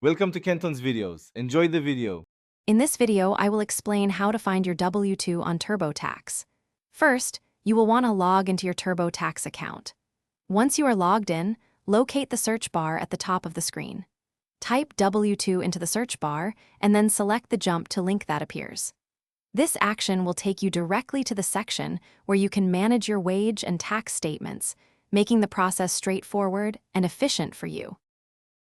Welcome to Kenton's videos. Enjoy the video. In this video, I will explain how to find your W-2 on TurboTax. First, you will want to log into your TurboTax account. Once you are logged in, locate the search bar at the top of the screen. Type W-2 into the search bar and then select the jump to link that appears. This action will take you directly to the section where you can manage your wage and tax statements, making the process straightforward and efficient for you.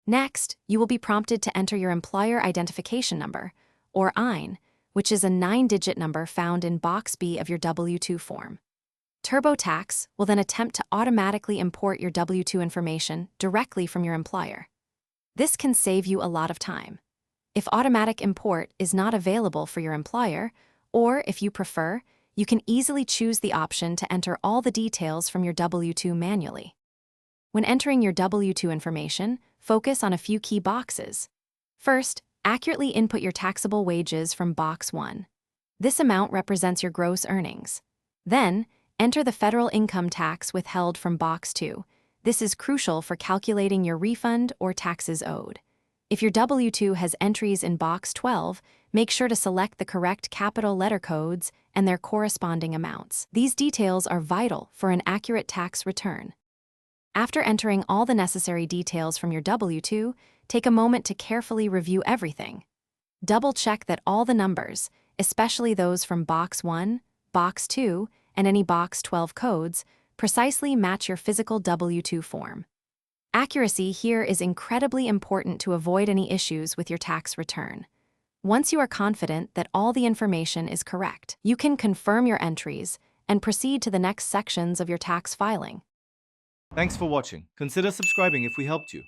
Next, you will be prompted to enter your employer identification number, or EIN, which is a 9-digit number found in Box B of your W-2 form. TurboTax will then attempt to automatically import your W-2 information directly from your employer. This can save you a lot of time. If automatic import is not available for your employer, or if you prefer, you can easily choose the option to enter all the details from your W-2 manually. When entering your W-2 information, focus on a few key boxes. First, accurately input your taxable wages from Box 1. This amount represents your gross earnings. Then, enter the federal income tax withheld from Box 2. This is crucial for calculating your refund or taxes owed. If your W-2 has entries in Box 12, make sure to select the correct capital letter codes and their corresponding amounts. These details are vital for an accurate tax return. After entering all the necessary details from your W-2, take a moment to carefully review everything. Double-check that all the numbers, especially those from Box 1, Box 2, and any Box 12 codes, precisely match your physical W-2 form. Accuracy here is incredibly important to avoid any issues with your tax return. Once you are confident that all the information is correct, you can confirm your entries and proceed to the next sections of your tax filing. Thanks for watching. Consider subscribing if we helped you.